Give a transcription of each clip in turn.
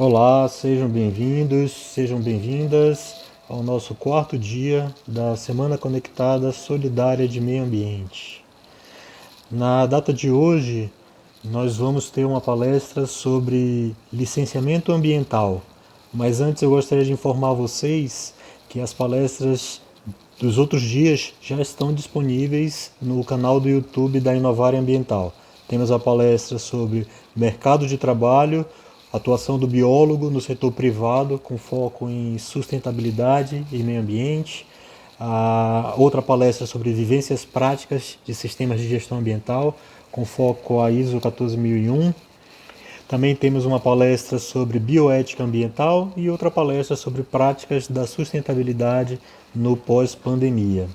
Olá, sejam bem-vindos, sejam bem-vindas ao nosso quarto dia da Semana Conectada Solidária de Meio Ambiente. Na data de hoje, nós vamos ter uma palestra sobre licenciamento ambiental, mas antes eu gostaria de informar vocês que as palestras dos outros dias já estão disponíveis no canal do YouTube da Inovar Ambiental. Temos a palestra sobre mercado de trabalho, atuação do biólogo no setor privado com foco em sustentabilidade e meio ambiente. A outra palestra sobre vivências práticas de sistemas de gestão ambiental com foco a ISO 14001. Também temos uma palestra sobre bioética ambiental e outra palestra sobre práticas da sustentabilidade no pós-pandemia.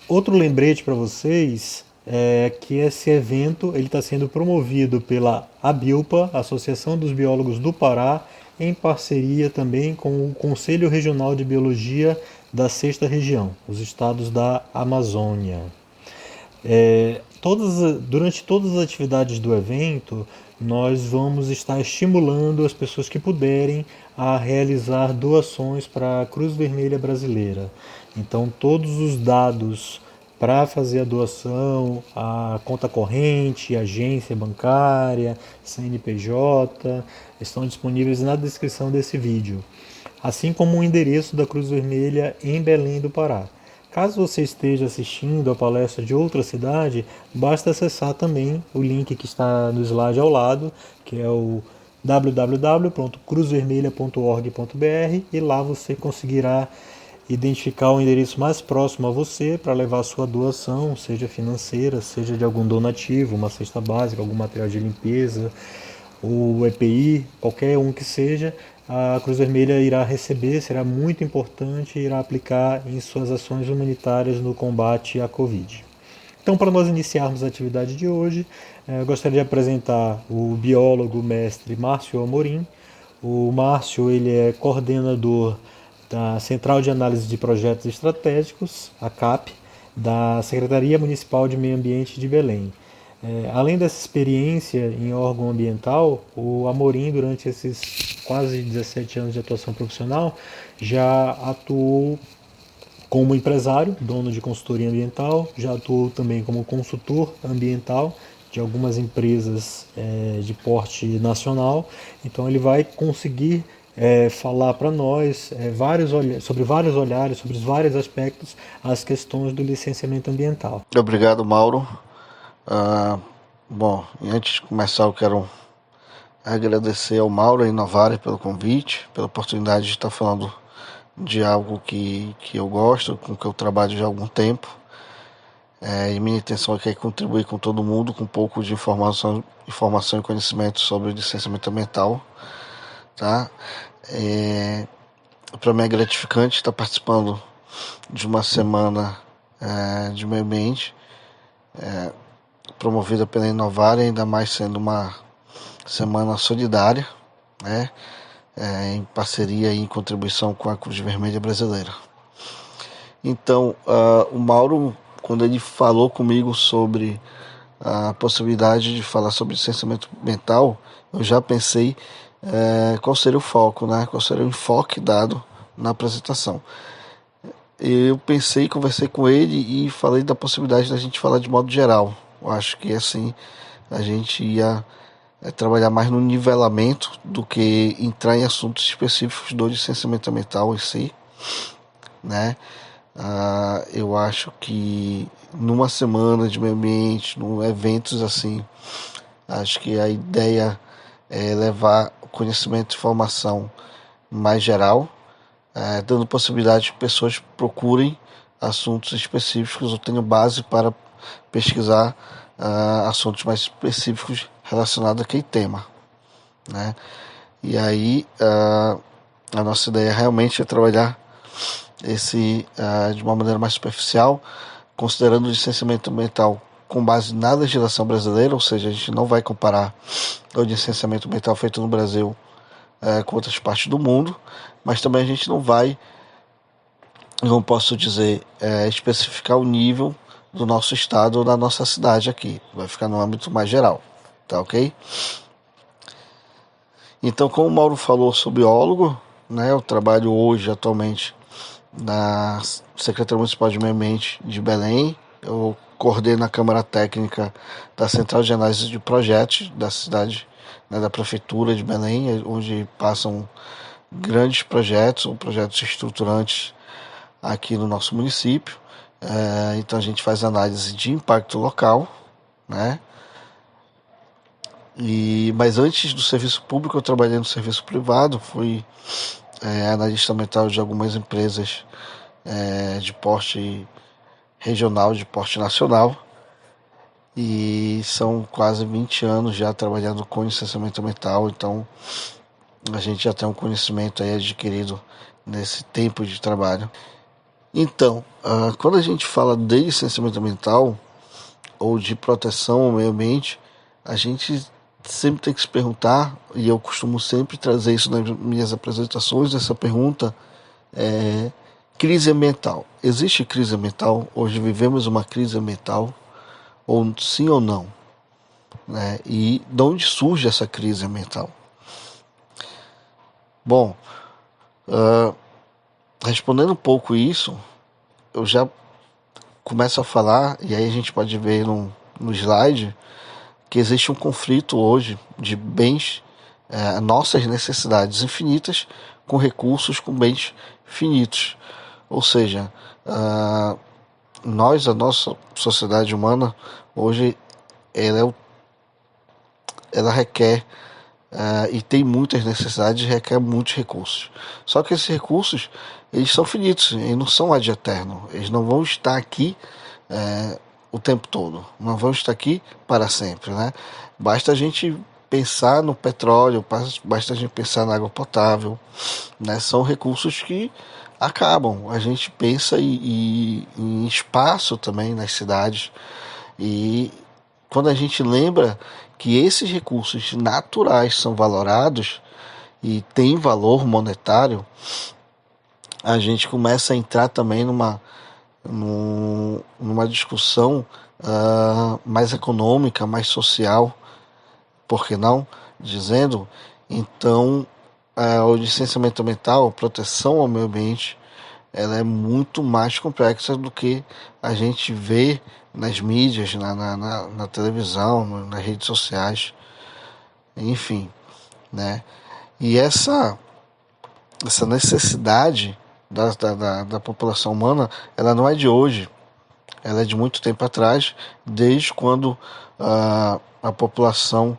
Outro lembrete para vocês é que esse evento está sendo promovido pela ABILPA, Associação dos Biólogos do Pará, em parceria também com o Conselho Regional de Biologia da Sexta Região, os estados da Amazônia. Durante todas as atividades do evento, nós vamos estar estimulando as pessoas que puderem a realizar doações para a Cruz Vermelha Brasileira. Então, todos os dados para fazer a doação, a conta corrente, agência bancária, CNPJ, estão disponíveis na descrição desse vídeo, assim como o endereço da Cruz Vermelha em Belém do Pará. Caso você esteja assistindo a palestra de outra cidade, basta acessar também o link que está no slide ao lado, que é o www.cruzvermelha.org.br, e lá você conseguirá identificar o endereço mais próximo a você para levar a sua doação, seja financeira, seja de algum donativo, uma cesta básica, algum material de limpeza, ou EPI, qualquer um que seja. A Cruz Vermelha irá receber, será muito importante, e irá aplicar em suas ações humanitárias no combate à Covid. Então, para nós iniciarmos a atividade de hoje, eu gostaria de apresentar o biólogo mestre Márcio Amorim. O Márcio ele é coordenador da Central de Análise de Projetos Estratégicos, a CAP, da Secretaria Municipal de Meio Ambiente de Belém. Além dessa experiência em órgão ambiental, o Amorim, durante esses quase 17 anos de atuação profissional, já atuou como empresário, dono de consultoria ambiental, já atuou também como consultor ambiental de algumas empresas de porte nacional. Então ele vai conseguir falar para nós sobre vários olhares, sobre vários aspectos, as questões do licenciamento ambiental. Obrigado, Mauro. Bom, antes de começar eu quero agradecer ao Mauro e Inovar pelo convite, pela oportunidade de estar falando de algo que eu gosto, com que eu trabalho já há algum tempo. E minha intenção aqui é contribuir com todo mundo com um pouco de informação e conhecimento sobre o licenciamento ambiental. Tá? Para mim é gratificante estar participando de uma semana de meio ambiente promovida pela Inovar, ainda mais sendo uma semana solidária, né? Em parceria e em contribuição com a Cruz Vermelha Brasileira. Então, o Mauro, quando ele falou comigo sobre a possibilidade de falar sobre licenciamento ambiental, eu já pensei qual seria o foco, né? Qual seria o enfoque dado na apresentação. Eu pensei, conversei com ele e falei da possibilidade da gente falar de modo geral. Eu acho que assim a gente ia trabalhar mais no nivelamento do que entrar em assuntos específicos do licenciamento ambiental em si, né? Eu acho que numa semana de meio ambiente, num eventos assim, acho que a ideia é levar conhecimento e informação mais geral, dando possibilidade que pessoas procurem assuntos específicos ou tenham base para pesquisar assuntos mais específicos relacionados àquele tema, né? E aí a nossa ideia realmente é trabalhar esse de uma maneira mais superficial, considerando o licenciamento ambiental com base na legislação brasileira, ou seja, a gente não vai comparar o licenciamento ambiental feito no Brasil com outras partes do mundo, mas também a gente não vai, não posso dizer, especificar o nível do nosso estado ou da nossa cidade aqui. Vai ficar no âmbito mais geral, tá ok? Então, como o Mauro falou, sou biólogo, né? Eu trabalho hoje, atualmente, na Secretaria Municipal de Meio Ambiente de Belém. Eu coordeno a Câmara Técnica da Central de Análise de Projetos da cidade, né, da Prefeitura de Belém, onde passam grandes projetos ou projetos estruturantes aqui no nosso município. Então a gente faz análise de impacto local, né? Mas antes do serviço público eu trabalhei no serviço privado, fui analista ambiental de algumas empresas de porte regional, de porte nacional, e são quase 20 anos já trabalhando com licenciamento ambiental, então a gente já tem um conhecimento aí adquirido nesse tempo de trabalho. Então, quando a gente fala de licenciamento ambiental ou de proteção ao meio ambiente, a gente sempre tem que se perguntar, e eu costumo sempre trazer isso nas minhas apresentações, essa pergunta é: crise ambiental. Existe crise ambiental? Hoje vivemos uma crise ambiental? Ou sim ou não? Né? E de onde surge essa crise ambiental? Bom, respondendo um pouco isso, eu já começo a falar, e aí a gente pode ver no slide, que existe um conflito hoje de bens, nossas necessidades infinitas com recursos, com bens finitos. Ou seja, a nossa sociedade humana hoje ela requer e tem muitas necessidades e requer muitos recursos. Só que esses recursos eles são finitos, eles não são ad eterno, eles não vão estar aqui o tempo todo, não vão estar aqui para sempre, né? Basta a gente pensar no petróleo, basta a gente pensar na água potável, né? São recursos que acabam. A gente pensa em espaço também nas cidades, e quando a gente lembra que esses recursos naturais são valorados e têm valor monetário, a gente começa a entrar também numa discussão mais econômica, mais social, por que não? Dizendo, então, o licenciamento ambiental, a proteção ao meio ambiente, ela é muito mais complexa do que a gente vê nas mídias, na televisão, nas redes sociais, enfim, né? E essa necessidade da população humana, ela não é de hoje, ela é de muito tempo atrás, desde quando a população,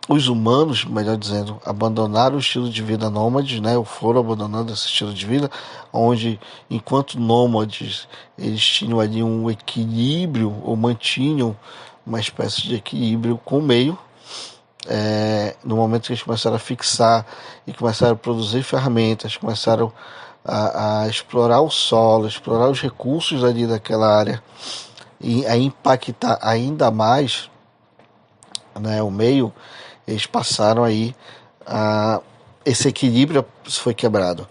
os humanos, melhor dizendo, abandonaram o estilo de vida nômade, né? Ou foram abandonando esse estilo de vida, onde, enquanto nômades, eles tinham ali um equilíbrio, ou mantinham uma espécie de equilíbrio com o meio. No momento que eles começaram a fixar e começaram a produzir ferramentas, começaram a explorar o solo, explorar os recursos ali daquela área e a impactar ainda mais, né, o meio, eles passaram aí esse equilíbrio foi quebrado.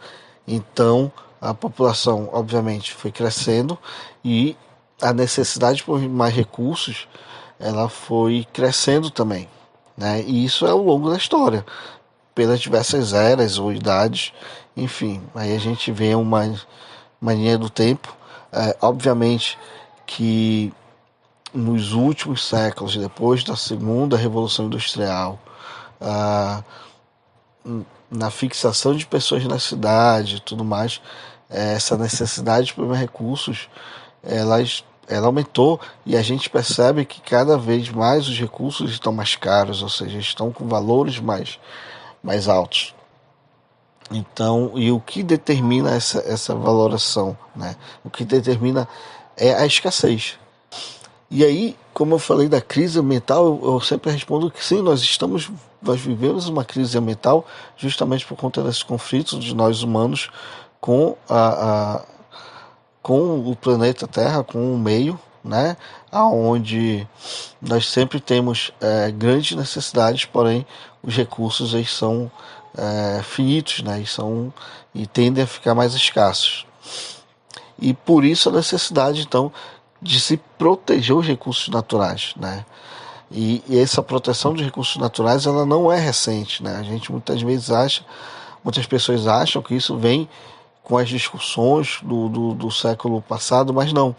Então a população obviamente foi crescendo e a necessidade por mais recursos ela foi crescendo também, né? E isso é ao longo da história, pelas diversas eras ou idades, enfim. Aí a gente vê uma linha do tempo. Obviamente que nos últimos séculos, depois da segunda revolução industrial, na fixação de pessoas na cidade e tudo mais, essa necessidade por recursos, ela aumentou, e a gente percebe que cada vez mais os recursos estão mais caros, ou seja, estão com valores mais altos. Então, e o que determina essa valoração, né? O que determina é a escassez. E aí, como eu falei da crise ambiental, eu sempre respondo que sim, nós vivemos uma crise ambiental justamente por conta desses conflitos de nós humanos com com o planeta Terra, com o meio, né? Aonde nós sempre temos grandes necessidades, porém os recursos eles são finitos, né? E tendem a ficar mais escassos. E por isso a necessidade, então, de se proteger os recursos naturais, né? E essa proteção de recursos naturais, ela não é recente, né? A gente muitas pessoas acham que isso vem com as discussões do século passado, mas não.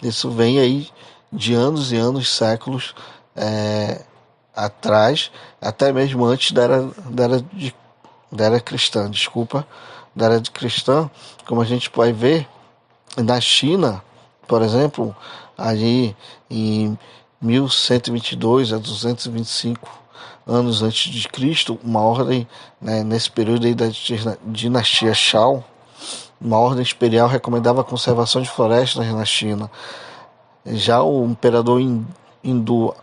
Isso vem aí de anos e anos, séculos atrás, até mesmo antes da era cristã, desculpa, da era cristã, como a gente pode ver na China, por exemplo, ali em 1122 a 225 anos antes de Cristo, uma ordem, né, nesse período aí da dinastia Shao, uma ordem imperial recomendava a conservação de florestas na China. Já o imperador hindu,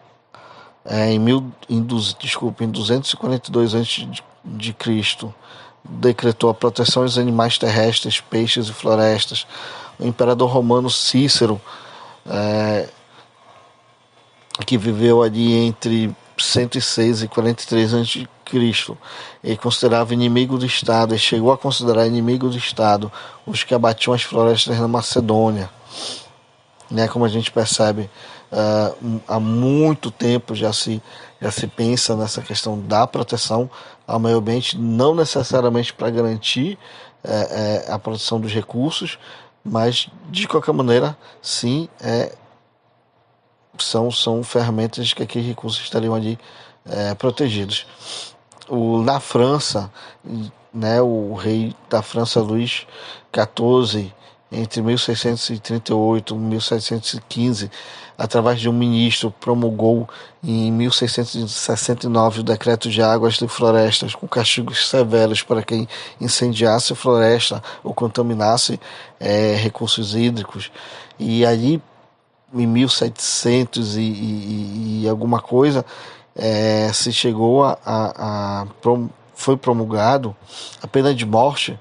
em 242 antes de Cristo, decretou a proteção aos animais terrestres, peixes e florestas. O imperador romano Cícero, que viveu ali entre 106 e 43 a.C., ele considerava inimigo do Estado, ele chegou a considerar inimigo do Estado os que abatiam as florestas na Macedônia. Né, como a gente percebe, há muito tempo já se pensa nessa questão da proteção ao meio ambiente, não necessariamente para garantir a proteção dos recursos, mas de qualquer maneira, sim, são ferramentas que aqueles recursos estariam ali protegidos. Na França, né, o rei da França, Luís XIV, entre 1638 e 1715, através de um ministro, promulgou em 1669 o Decreto de Águas de Florestas, com castigos severos para quem incendiasse floresta ou contaminasse recursos hídricos. E ali, em 1700 e alguma coisa, se chegou foi promulgado a pena de morte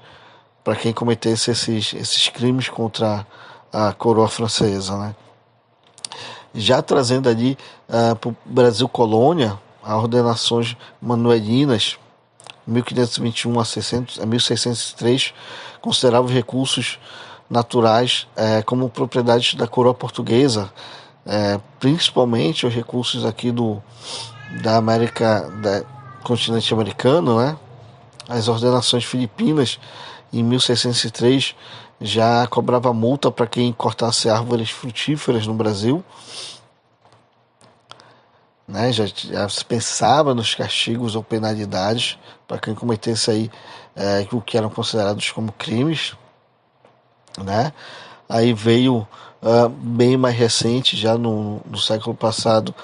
para quem cometesse esses crimes contra a coroa francesa, né? Já trazendo ali para o Brasil colônia, as ordenações manuelinas, 1521 a 1603, consideravam os recursos naturais como propriedades da coroa portuguesa, principalmente os recursos aqui da América, da continente americano, né? As ordenações filipinas, em 1603, já cobrava multa para quem cortasse árvores frutíferas no Brasil. Né? Já se pensava nos castigos ou penalidades para quem cometesse aí o que eram considerados como crimes. Né? Aí veio bem mais recente, já no século passado,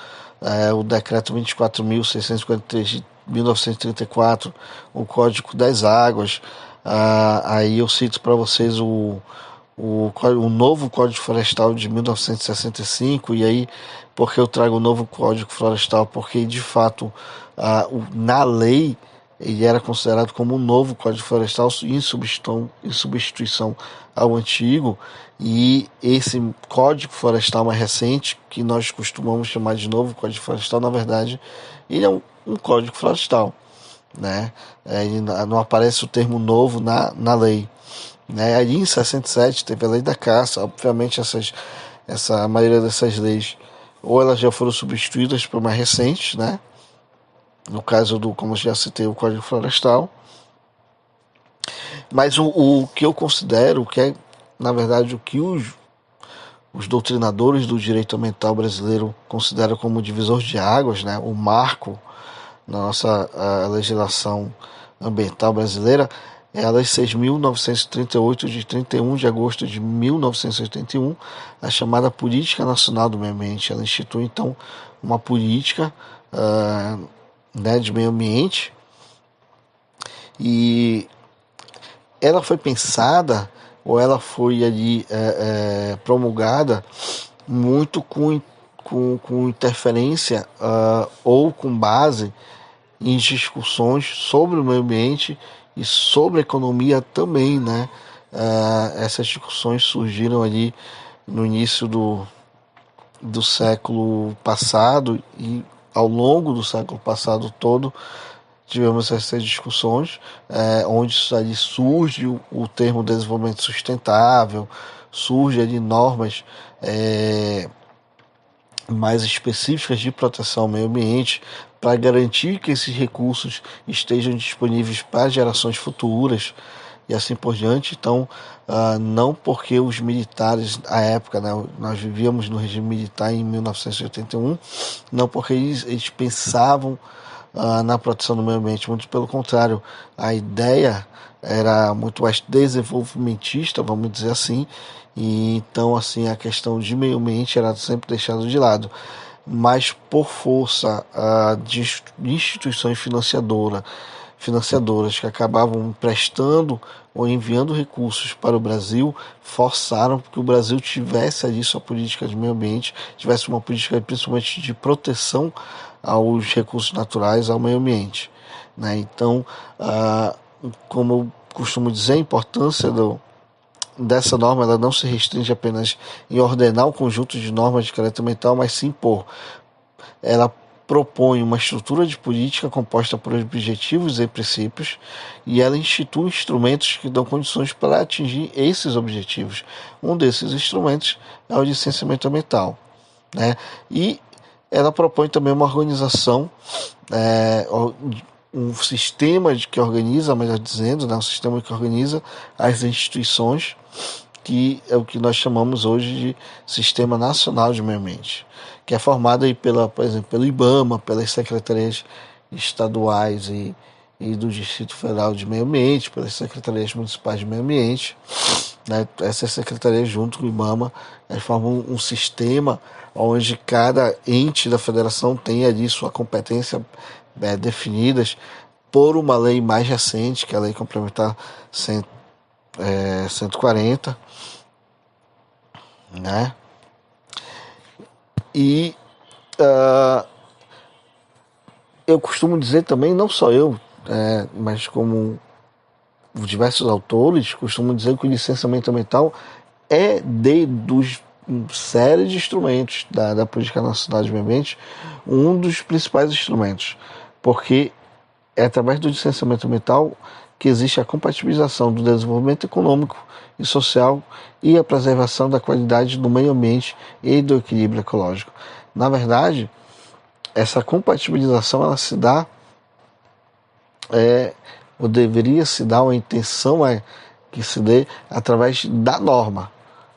o decreto 24.653 de 1934, o Código das Águas. Aí eu cito para vocês o novo Código Florestal de 1965. E aí, por que eu trago o novo Código Florestal? Porque, de fato, na lei, ele era considerado como um novo Código Florestal em substituição ao antigo. E esse Código Florestal mais recente, que nós costumamos chamar de novo Código Florestal, na verdade, ele é um Código Florestal. Né? Não aparece o termo novo na lei. Né? Ali em 67 teve a lei da caça. Obviamente a maioria dessas leis ou elas já foram substituídas por mais recentes, né? No caso como já citei, o Código Florestal. Mas o que eu considero que é, na verdade, o que os doutrinadores do direito ambiental brasileiro consideram como divisor de águas, né? O marco na nossa legislação ambiental brasileira, é a Lei 6.938, de 31 de agosto de 1981, a chamada Política Nacional do Meio Ambiente. Ela institui, então, uma política né, de meio ambiente, e ela foi pensada, ou ela foi ali promulgada muito com interferência ou com base em discussões sobre o meio ambiente e sobre a economia também, né? Essas discussões surgiram ali no início do século passado, e ao longo do século passado todo tivemos essas discussões, onde ali surge o termo desenvolvimento sustentável, surge ali normas mais específicas de proteção ao meio ambiente para garantir que esses recursos estejam disponíveis para gerações futuras e assim por diante. Então, não porque os militares, à época, né, nós vivíamos no regime militar em 1981, não porque eles pensavam na proteção do meio ambiente, muito pelo contrário, a ideia era muito mais desenvolvimentista, vamos dizer assim, e então assim a questão de meio ambiente era sempre deixada de lado, mas por força de instituições financiadoras que acabavam emprestando ou enviando recursos para o Brasil, forçaram que o Brasil tivesse ali sua política de meio ambiente, tivesse uma política principalmente de proteção aos recursos naturais, ao meio ambiente, né? Então, como eu costumo dizer, a importância dessa norma, ela não se restringe apenas em ordenar o conjunto de normas de caráter ambiental, mas sim ela propõe uma estrutura de política composta por objetivos e princípios, e ela institui instrumentos que dão condições para atingir esses objetivos. Um desses instrumentos é o licenciamento ambiental, né? E ela propõe também uma organização, um sistema que organiza, melhor dizendo, né, um sistema que organiza as instituições, que é o que nós chamamos hoje de Sistema Nacional de Meio Ambiente, que é formado aí por exemplo, pelo IBAMA, pelas secretarias estaduais e do Distrito Federal de Meio Ambiente, pelas secretarias municipais de meio ambiente, né? Essas secretarias junto com o IBAMA, elas formam um sistema onde cada ente da federação tem ali sua competência definidas por uma lei mais recente, que é a Lei Complementar 140, né? E eu costumo dizer também, não só eu, mas como diversos autores costumam dizer que o licenciamento ambiental é dos série de instrumentos da Política Nacional de Meio Ambiente, um dos principais instrumentos, porque é através do licenciamento ambiental que existe a compatibilização do desenvolvimento econômico e social e a preservação da qualidade do meio ambiente e do equilíbrio ecológico. Na verdade, essa compatibilização ela se dá, ou deveria se dar, ou a intenção é que se dê através da norma,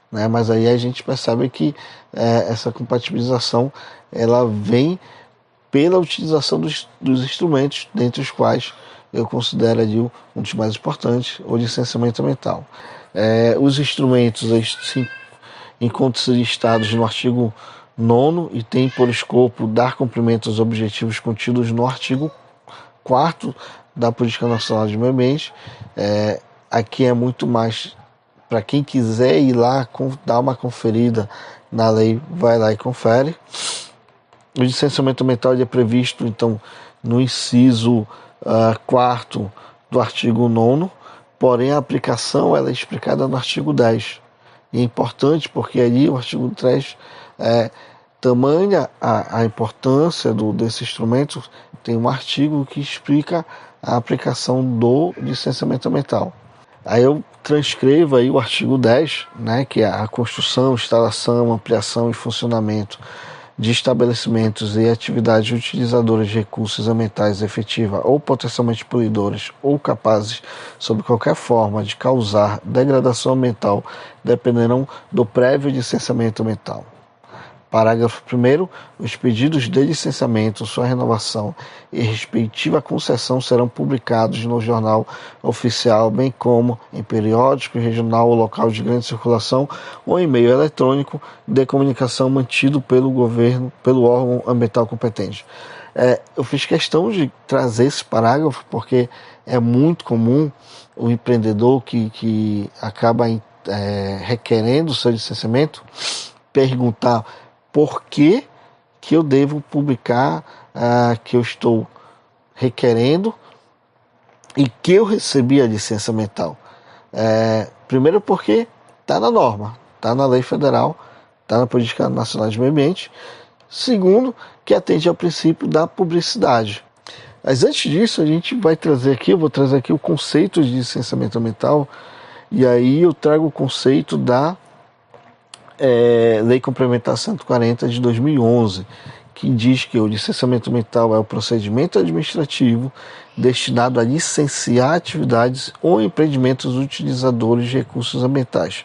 né? Mas aí a gente percebe que essa compatibilização ela vem pela utilização dos instrumentos, dentre os quais eu considero ali um dos mais importantes, o licenciamento ambiental. Os instrumentos se encontram listados no artigo 9º e têm por escopo dar cumprimento aos objetivos contidos no artigo 4º da Política Nacional de Meio Ambiente. Aqui é muito mais para quem quiser ir lá dar uma conferida na lei, vai lá e confere. O licenciamento ambiental é previsto, então, no inciso 4º do artigo 9º, porém a aplicação ela é explicada no artigo 10. E é importante porque ali o artigo 3 tamanha a importância desse instrumento, tem um artigo que explica a aplicação do licenciamento ambiental. Aí eu transcrevo aí o artigo 10, né, que é a construção, instalação, ampliação e funcionamento de estabelecimentos e atividades utilizadoras de recursos ambientais efetiva ou potencialmente poluidoras ou capazes, sob qualquer forma, de causar degradação ambiental, dependerão do prévio licenciamento ambiental. Parágrafo 1º. Os pedidos de licenciamento, sua renovação e respectiva concessão serão publicados no Jornal Oficial, bem como em periódico regional ou local de grande circulação ou em meio eletrônico de comunicação mantido pelo governo, pelo órgão ambiental competente. Eu fiz questão de trazer esse parágrafo porque é muito comum o empreendedor que acaba requerendo o seu licenciamento perguntar por que eu devo publicar que eu estou requerendo e que eu recebi a licença ambiental. Primeiro porque está na norma, está na lei federal, está na Política Nacional de Meio Ambiente. Segundo, que atende ao princípio da publicidade. Mas antes disso, eu vou trazer aqui o conceito de licenciamento ambiental, e aí eu trago o conceito da Lei Complementar 140 de 2011, que diz que o licenciamento ambiental é o procedimento administrativo destinado a licenciar atividades ou empreendimentos utilizadores de recursos ambientais,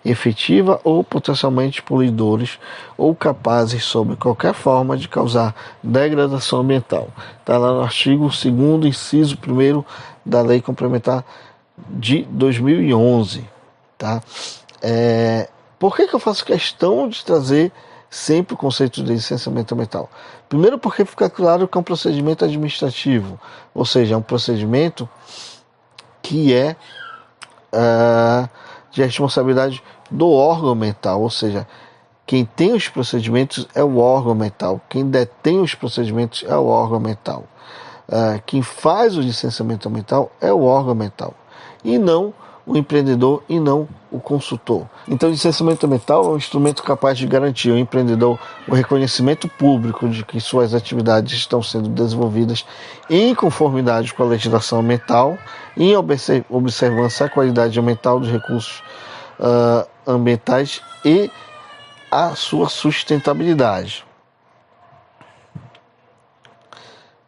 efetiva ou potencialmente poluidores ou capazes, sob qualquer forma, de causar degradação ambiental. Está lá no artigo 2º, inciso 1º da Lei Complementar de 2011. Tá? Por que eu faço questão de trazer sempre o conceito de licenciamento ambiental? Primeiro, porque fica claro que é um procedimento administrativo, ou seja, é um procedimento que é de responsabilidade do órgão ambiental, ou seja, quem tem os procedimentos é o órgão ambiental, quem detém os procedimentos é o órgão ambiental, quem faz o licenciamento ambiental é o órgão ambiental, e não o empreendedor e não o consultor. Então, o licenciamento ambiental é um instrumento capaz de garantir ao empreendedor o reconhecimento público de que suas atividades estão sendo desenvolvidas em conformidade com a legislação ambiental, em observância à qualidade ambiental dos recursos ambientais e a sua sustentabilidade.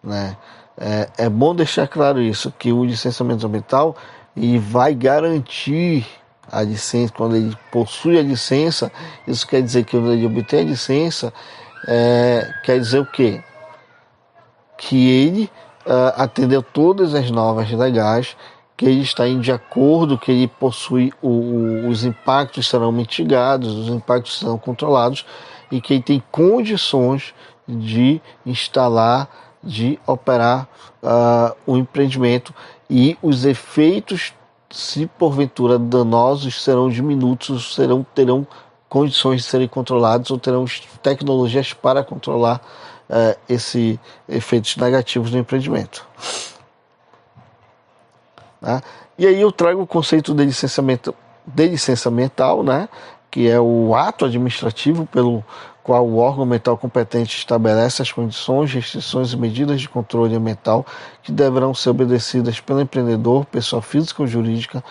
Né? É bom deixar claro isso, que o licenciamento ambiental e vai garantir a licença. Quando ele possui a licença, isso quer dizer que quando ele obtém a licença, quer dizer o quê? Que ele atendeu todas as normas legais, que ele está de acordo, que ele possui os impactos serão mitigados, os impactos serão controlados e que ele tem condições de instalar, de operar o empreendimento, e os efeitos, se porventura danosos, serão diminutos, terão condições de serem controlados ou terão tecnologias para controlar esses efeitos negativos do empreendimento. Tá? E aí eu trago o conceito de licença ambiental, né? Que é o ato administrativo pelo qual o órgão ambiental competente estabelece as condições, restrições e medidas de controle ambiental que deverão ser obedecidas pelo empreendedor, pessoa física ou jurídica,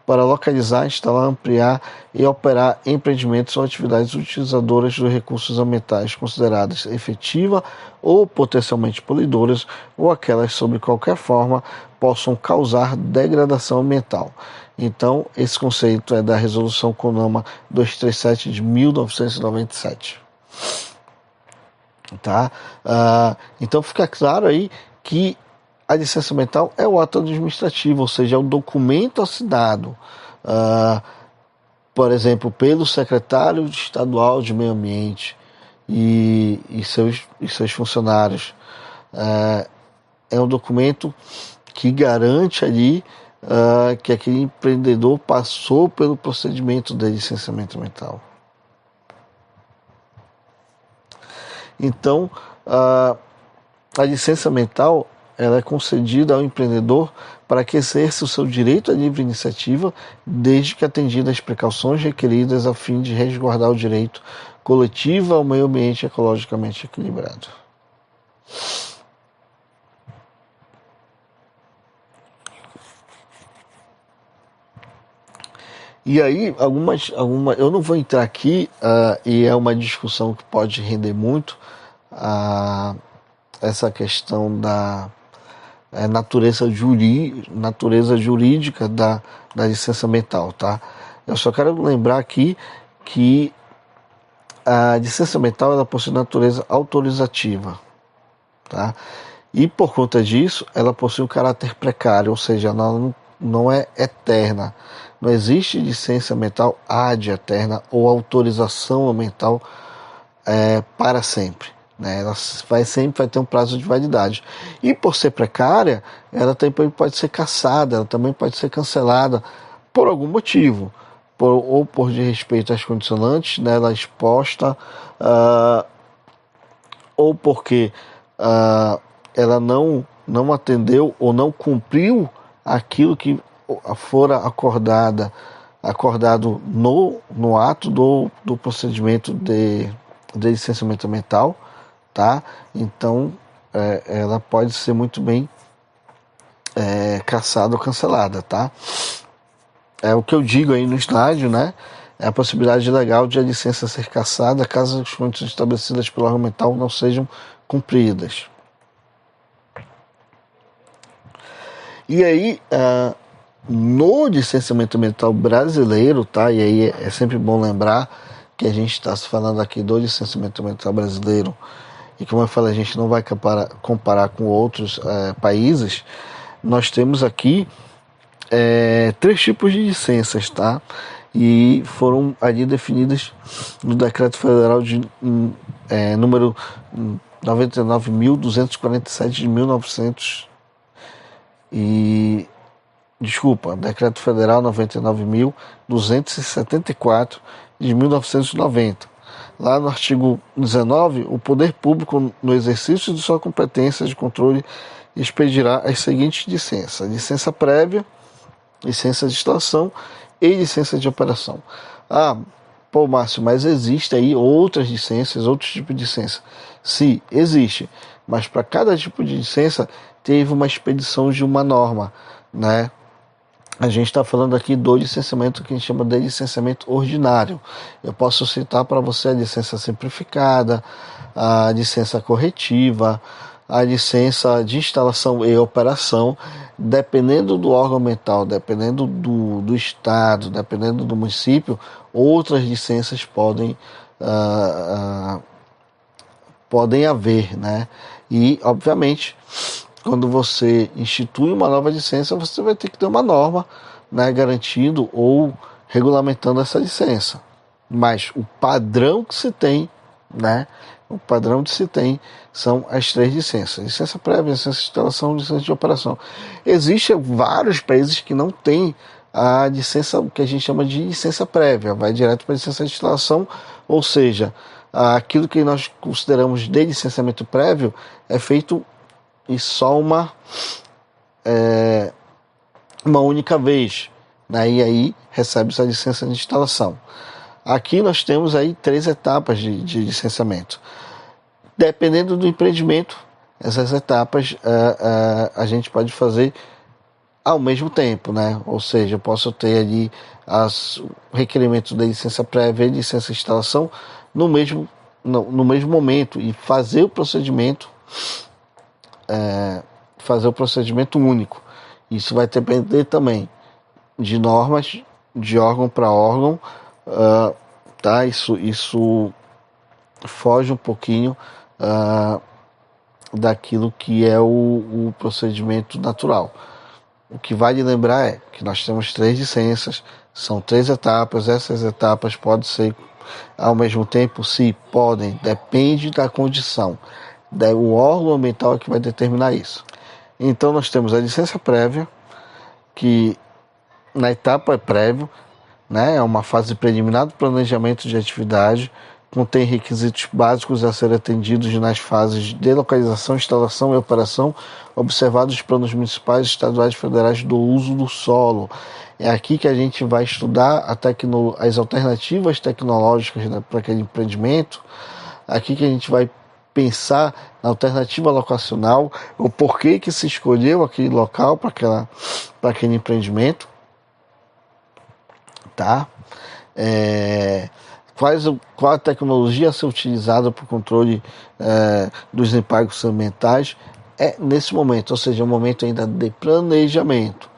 para localizar, instalar, ampliar e operar empreendimentos ou atividades utilizadoras dos recursos ambientais consideradas efetiva ou potencialmente poluidoras, ou aquelas, sob qualquer forma, possam causar degradação ambiental. Então, esse conceito é da Resolução CONAMA 237 de 1997. Tá? Então, fica claro aí que a licença ambiental é o ato administrativo, ou seja, é o documento assinado, por exemplo, pelo secretário estadual de Meio Ambiente e seus funcionários. É um documento que garante ali que aquele empreendedor passou pelo procedimento de licenciamento ambiental. Então, a licença ambiental ela é concedida ao empreendedor para que exerça o seu direito à livre iniciativa, desde que atendidas as precauções requeridas a fim de resguardar o direito coletivo ao meio ambiente ecologicamente equilibrado. E aí, eu não vou entrar aqui, e é uma discussão que pode render muito, essa questão da natureza jurídica da licença ambiental, tá? Eu só quero lembrar aqui que a licença ambiental ela possui natureza autorizativa, tá? E por conta disso, ela possui um caráter precário, ou seja, ela não é eterna. Não existe licença ambiental ad eterna ou autorização ambiental para sempre. Né? Ela sempre vai ter um prazo de validade. E por ser precária, ela também pode ser cassada, ela também pode ser cancelada por algum motivo. Ou por desrespeito às condicionantes, né? Ela é exposta, ou porque ela não atendeu ou não cumpriu aquilo que fora acordado no ato do procedimento de licenciamento ambiental, tá? Então, ela pode ser muito bem cassada ou cancelada, tá? É o que eu digo aí no estágio, né? é a possibilidade legal de a licença ser cassada caso as condições estabelecidas pelo órgão ambiental não sejam cumpridas. E aí, no licenciamento ambiental brasileiro, tá? E aí é sempre bom lembrar que a gente está se falando aqui do licenciamento ambiental brasileiro, e como eu falei, a gente não vai comparar com outros países. Nós temos aqui 3 tipos de licenças, tá? E foram ali definidas no Decreto Federal de número 99.247 de 1900 e desculpa, Decreto Federal 99.274 de 1990. Lá no artigo 19, o poder público, no exercício de sua competência de controle, expedirá as seguintes licenças: licença prévia, licença de instalação e licença de operação. Pô, Márcio, mas existe aí outras licenças, outros tipos de licença? Sim, existe, mas para cada tipo de licença teve uma expedição de uma norma, né? A gente está falando aqui do licenciamento que a gente chama de licenciamento ordinário. Eu posso citar para você a licença simplificada, a licença corretiva, a licença de instalação e operação. Dependendo do órgão ambiental, dependendo do estado, dependendo do município, outras licenças podem haver, né? E, obviamente, quando você institui uma nova licença, você vai ter que ter uma norma, né, garantindo ou regulamentando essa licença. Mas o padrão que se tem, né, o padrão que se tem são as 3 licenças: licença prévia, licença de instalação, licença de operação. Existem vários países que não têm a licença que a gente chama de licença prévia, vai direto para a licença de instalação, ou seja, aquilo que nós consideramos de licenciamento prévio é feito e só uma única vez, né? E aí recebe essa licença de instalação. Aqui nós temos aí 3 etapas de licenciamento. Dependendo do empreendimento, essas etapas a gente pode fazer ao mesmo tempo, né? Ou seja, eu posso ter ali o requerimento da licença prévia e licença de instalação no mesmo momento e fazer o procedimento único. Isso vai depender também de normas de órgão para órgão, tá? Isso foge um pouquinho daquilo que é o procedimento natural. O que vale lembrar é que nós temos 3 licenças, são 3 etapas. Essas etapas podem ser ao mesmo tempo? Sim, podem, depende da condição. O órgão ambiental é que vai determinar isso. Então nós temos a licença prévia, que na etapa é prévio, né? É uma fase preliminar do planejamento de atividade, contém requisitos básicos a serem atendidos nas fases de localização, instalação e operação, observados os planos municipais, estaduais e federais do uso do solo. É aqui que a gente vai estudar as alternativas tecnológicas, né, para aquele empreendimento. Aqui que a gente vai pensar na alternativa locacional, o porquê que se escolheu aquele local para aquele empreendimento, tá? Qual a tecnologia a ser utilizada para o controle dos impactos ambientais nesse momento, ou seja, um momento ainda de planejamento.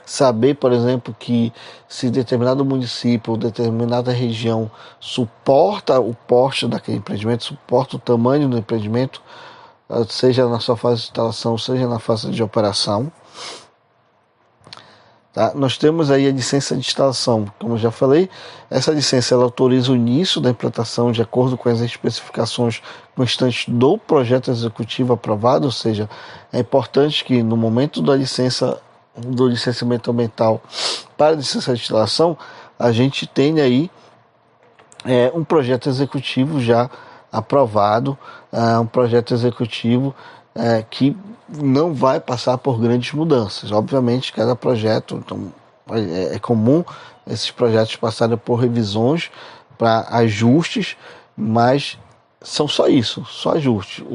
Saber, por exemplo, que se determinado município ou determinada região suporta o porte daquele empreendimento, suporta o tamanho do empreendimento, seja na sua fase de instalação, seja na fase de operação. Tá? Nós temos aí a licença de instalação, como eu já falei. Essa licença ela autoriza o início da implantação de acordo com as especificações constantes do projeto executivo aprovado, ou seja, é importante que no momento do licenciamento ambiental para a licença de instalação, a gente tenha aí um projeto executivo já aprovado, um projeto executivo que não vai passar por grandes mudanças. Obviamente, cada projeto, então, é comum esses projetos passarem por revisões para ajustes, mas são só isso, só ajustes.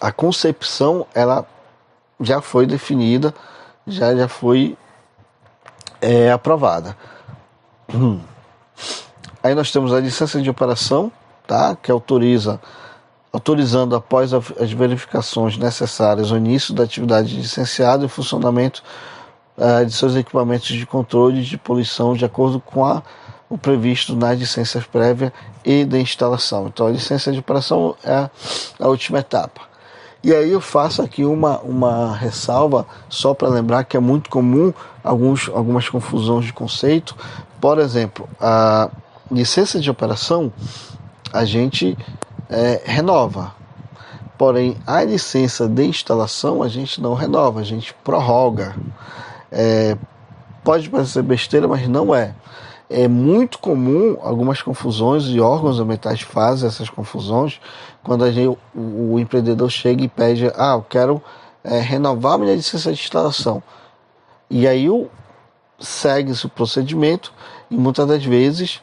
A concepção ela já foi definida, já foi é aprovada. Aí nós temos a licença de operação, tá? Que autorizando após as verificações necessárias o início da atividade licenciada e o funcionamento de seus equipamentos de controle de poluição de acordo com o previsto nas licenças prévias e de instalação. Então a licença de operação é a última etapa. E aí eu faço aqui uma ressalva só para lembrar que é muito comum algumas confusões de conceito. Por exemplo, a licença de operação a gente renova, porém a licença de instalação a gente não renova, a gente prorroga. Pode parecer besteira, mas não é. É muito comum algumas confusões e órgãos ambientais fazem essas confusões quando o empreendedor chega e pede: eu quero renovar minha licença de instalação. E aí segue-se o procedimento e muitas das vezes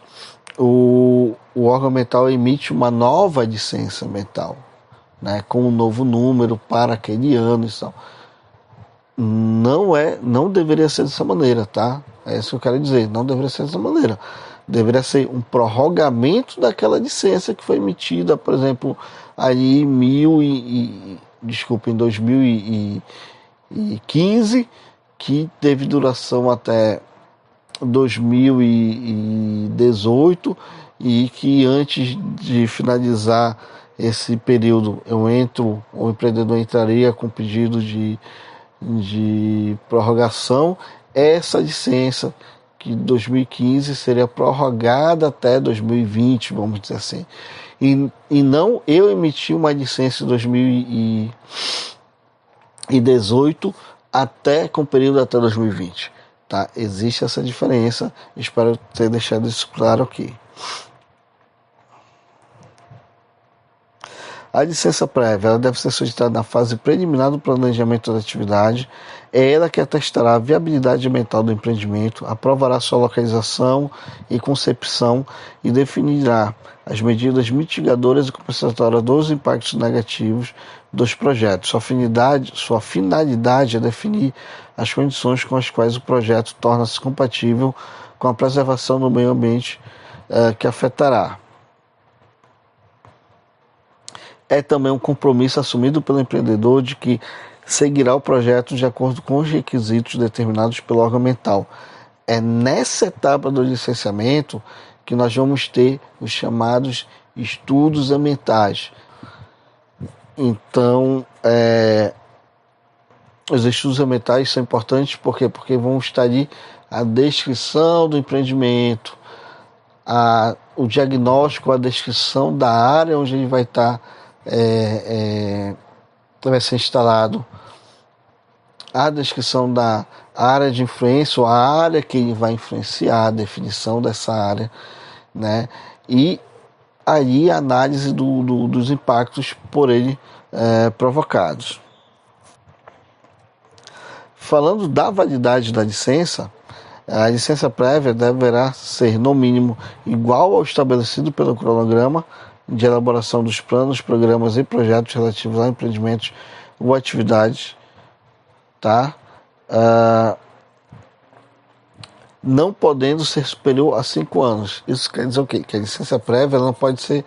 o órgão ambiental emite uma nova licença ambiental, né, com um novo número para aquele ano e tal. Não deveria ser dessa maneira, tá? É isso que eu quero dizer, não deveria ser dessa maneira. Deveria ser um prorrogamento daquela licença que foi emitida, por exemplo, aí em 2015, que teve duração até 2018 e que antes de finalizar esse período o empreendedor entraria com pedido de prorrogação. Essa licença que 2015 seria prorrogada até 2020, vamos dizer assim, e não eu emiti uma licença em 2018 com período até 2020, tá? Existe essa diferença, espero ter deixado isso claro aqui. A licença prévia ela deve ser solicitada na fase preliminar do planejamento da atividade. É ela que atestará a viabilidade ambiental do empreendimento, aprovará sua localização e concepção e definirá as medidas mitigadoras e compensatórias dos impactos negativos dos projetos. Sua finalidade é definir as condições com as quais o projeto torna-se compatível com a preservação do meio ambiente que afetará. É também um compromisso assumido pelo empreendedor de que seguirá o projeto de acordo com os requisitos determinados pelo órgão ambiental. É nessa etapa do licenciamento que nós vamos ter os chamados estudos ambientais. Então, os estudos ambientais são importantes porque vão estar ali a descrição do empreendimento, o diagnóstico, a descrição da área onde ele vai estar vai ser instalado, a descrição da área de influência, ou a área que ele vai influenciar, a definição dessa área, né? E aí a análise dos impactos por ele provocados. Falando da validade da licença, a licença prévia deverá ser, no mínimo, igual ao estabelecido pelo cronograma de elaboração dos planos, programas e projetos relativos a empreendimentos ou atividades, tá? Não podendo ser superior a 5 anos. Isso quer dizer o quê? Que a licença prévia não pode ser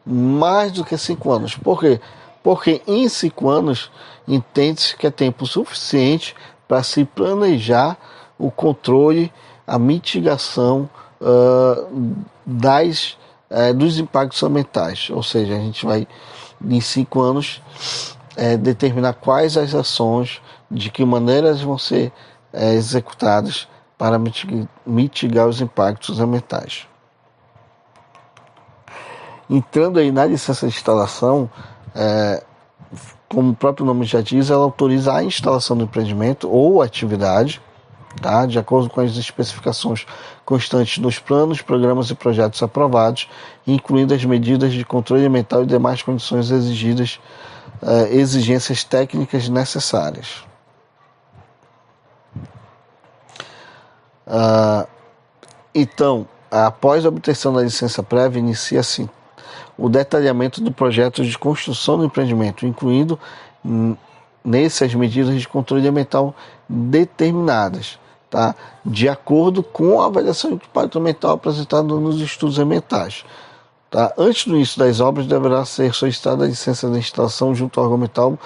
mais do que 5 anos. Por quê? Porque em 5 anos entende-se que é tempo suficiente para se planejar o controle, a mitigação dos impactos ambientais. Ou seja, a gente vai, em 5 anos, determinar quais as ações, de que maneiras vão ser executadas para mitigar os impactos ambientais. Entrando aí na licença de instalação, como o próprio nome já diz, ela autoriza a instalação do empreendimento ou atividade, tá? De acordo com as especificações constantes dos planos, programas e projetos aprovados, incluindo as medidas de controle ambiental e demais condições exigências técnicas necessárias. Então, após a obtenção da licença prévia, inicia-se o detalhamento do projeto de construção do empreendimento, incluindo nesse as medidas de controle ambiental determinadas, tá? De acordo com a avaliação de impacto ambiental apresentada nos estudos ambientais. Tá? Antes do início das obras, deverá ser solicitada a licença de instalação junto ao órgão ambiental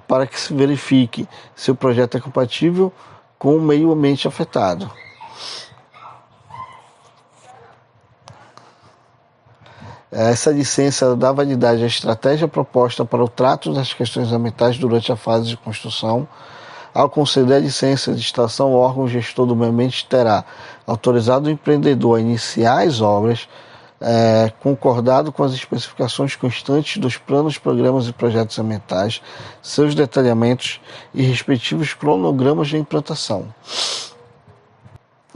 para que se verifique se o projeto é compatível com o meio ambiente afetado. Essa licença dá validade à estratégia proposta para o trato das questões ambientais durante a fase de construção. Ao conceder a licença de instalação, o órgão gestor do meio ambiente terá autorizado o empreendedor a iniciar as obras, concordado com as especificações constantes dos planos, programas e projetos ambientais, seus detalhamentos e respectivos cronogramas de implantação.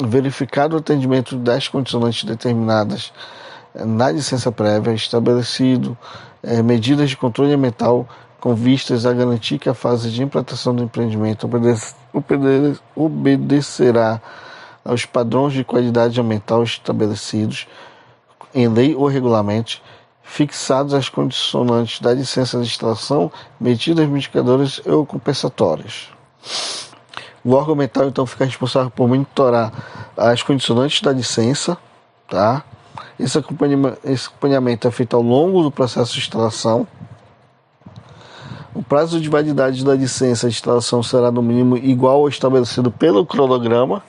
Verificado o atendimento das condicionantes determinadas na licença prévia, estabelecido medidas de controle ambiental com vistas a garantir que a fase de implantação do empreendimento obedecerá aos padrões de qualidade ambiental estabelecidos em lei ou regulamento, fixados as condicionantes da licença de instalação, medidas mitigadoras ou compensatórias. O órgão ambiental então fica responsável por monitorar as condicionantes da licença, tá? Esse acompanhamento é feito ao longo do processo de instalação. O prazo de validade da licença de instalação será no mínimo igual ao estabelecido pelo cronograma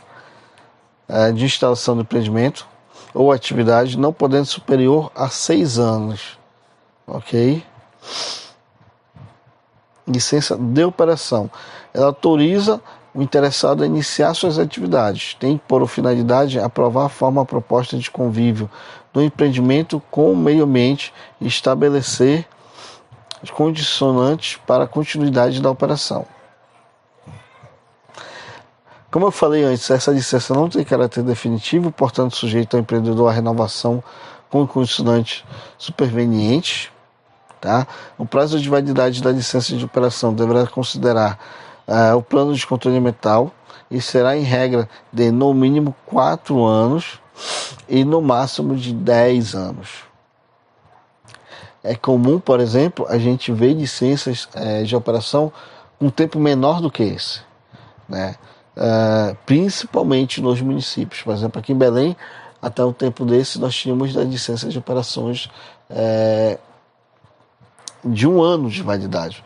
de instalação do empreendimento ou atividade, não podendo superior a 6 anos. Ok? Licença de operação. Ela autoriza o interessado a iniciar suas atividades. Tem por finalidade aprovar a forma proposta de convívio do empreendimento com o meio ambiente e estabelecer as condicionantes para a continuidade da operação. Como eu falei antes, essa licença não tem caráter definitivo, portanto sujeita ao empreendedor à renovação com condicionantes supervenientes. Tá? O prazo de validade da licença de operação deverá considerar o plano de controle ambiental e será em regra de no mínimo 4 anos e no máximo de 10 anos. É comum, por exemplo, a gente ver licenças de operação com um tempo menor do que esse, né? Principalmente nos municípios. Por exemplo, aqui em Belém, até um tempo desse, nós tínhamos das licenças de operações de 1 ano de validade.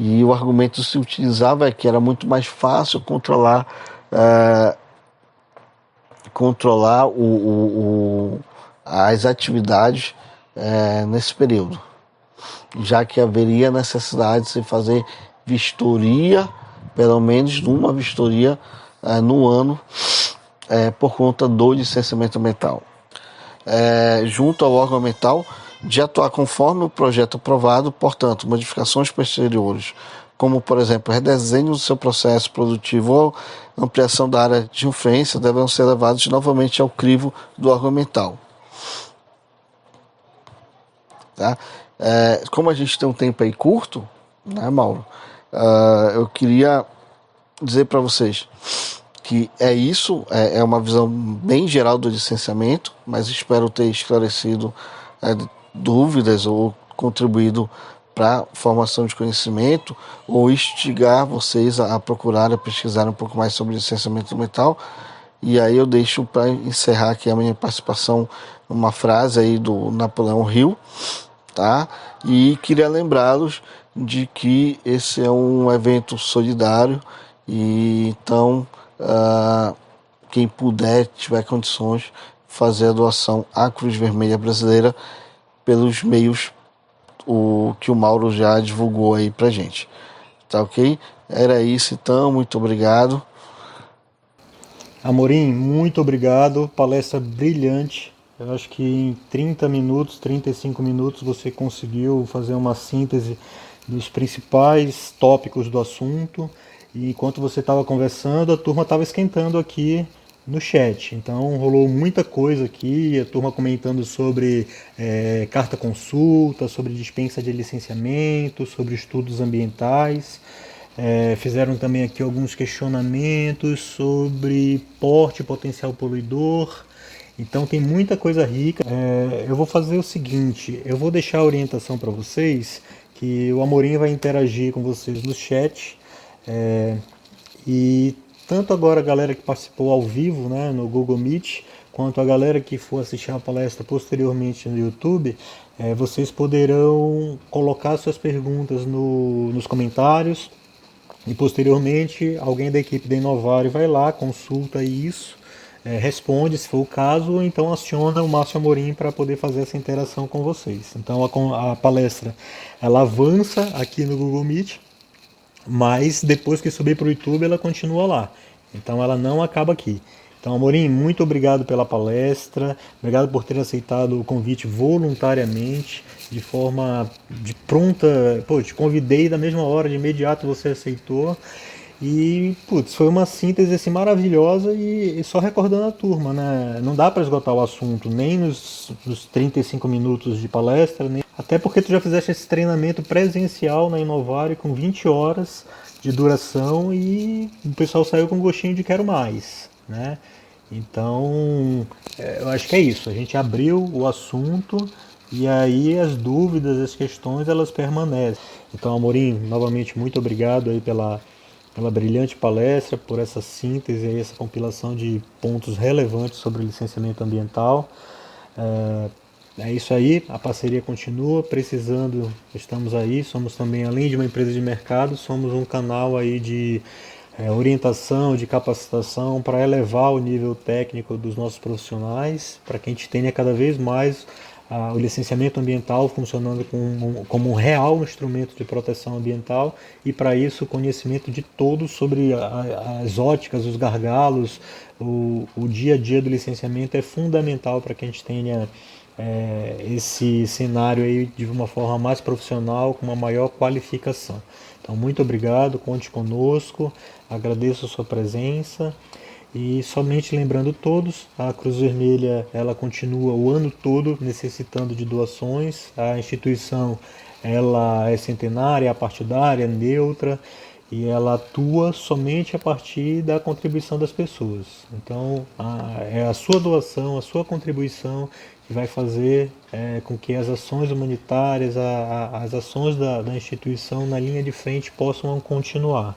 E o argumento se utilizava que era muito mais fácil controlar as atividades nesse período, já que haveria necessidade de se fazer vistoria, pelo menos uma vistoria no ano, por conta do licenciamento ambiental. Junto ao órgão ambiental, de atuar conforme o projeto aprovado, portanto, modificações posteriores, como, por exemplo, redesenho do seu processo produtivo ou ampliação da área de influência, deverão ser levados novamente ao crivo do órgão ambiental. Tá? Como a gente tem um tempo aí curto, né, Mauro? Eu queria dizer para vocês que isso, é uma visão bem geral do licenciamento, mas espero ter esclarecido dúvidas ou contribuído para a formação de conhecimento ou instigar vocês a procurar, a pesquisar um pouco mais sobre licenciamento ambiental. E aí eu deixo para encerrar aqui a minha participação uma frase aí do Napoleão Hill, tá? E queria lembrá-los de que esse é um evento solidário e então quem puder, tiver condições, fazer a doação à Cruz Vermelha Brasileira pelos meios que o Mauro já divulgou aí pra gente. Tá ok? Era isso então, muito obrigado. Amorim, muito obrigado, palestra brilhante. Eu acho que em 30 minutos, 35 minutos você conseguiu fazer uma síntese dos principais tópicos do assunto. E enquanto você estava conversando, a turma estava esquentando aqui no chat. Então rolou muita coisa aqui, a turma comentando sobre carta consulta, sobre dispensa de licenciamento, sobre estudos ambientais. Fizeram também aqui alguns questionamentos sobre porte potencial poluidor. Então tem muita coisa rica. Eu vou fazer o seguinte, eu vou deixar a orientação para vocês, que o Amorim vai interagir com vocês no chat. E tanto agora a galera que participou ao vivo, né, no Google Meet, quanto a galera que for assistir a palestra posteriormente no YouTube, vocês poderão colocar suas perguntas nos comentários e posteriormente alguém da equipe da Inovário vai lá, consulta isso, responde se for o caso, ou então aciona o Márcio Amorim para poder fazer essa interação com vocês. Então a palestra ela avança aqui no Google Meet, mas depois que subir para o YouTube ela continua lá. Então ela não acaba aqui. Então, Amorim, muito obrigado pela palestra, obrigado por ter aceitado o convite voluntariamente, de forma de pronta. Pô, te convidei da mesma hora, de imediato você aceitou. E, putz, foi uma síntese assim, maravilhosa e só recordando a turma, né? Não dá para esgotar o assunto, nem nos 35 minutos de palestra, nem... até porque tu já fizeste esse treinamento presencial na Inovário com 20 horas de duração e o pessoal saiu com gostinho de quero mais, né? Então, eu acho que é isso. A gente abriu o assunto e aí as dúvidas, as questões, elas permanecem. Então, Amorim, novamente, muito obrigado aí pela brilhante palestra, por essa síntese aí, essa compilação de pontos relevantes sobre o licenciamento ambiental. É isso aí, a parceria continua, precisando, estamos aí, somos também, além de uma empresa de mercado, somos um canal aí de orientação, de capacitação para elevar o nível técnico dos nossos profissionais, para que a gente tenha cada vez mais o licenciamento ambiental funcionando como um real instrumento de proteção ambiental e para isso o conhecimento de todos sobre as óticas, os gargalos, o dia a dia do licenciamento é fundamental para que a gente tenha esse cenário aí de uma forma mais profissional, com uma maior qualificação. Então, muito obrigado, conte conosco, agradeço a sua presença e somente lembrando todos, a Cruz Vermelha ela continua o ano todo necessitando de doações, a instituição ela é centenária, é partidária, é neutra e ela atua somente a partir da contribuição das pessoas. Então, é a sua doação, a sua contribuição que vai fazer com que as ações humanitárias, as ações da instituição na linha de frente possam continuar.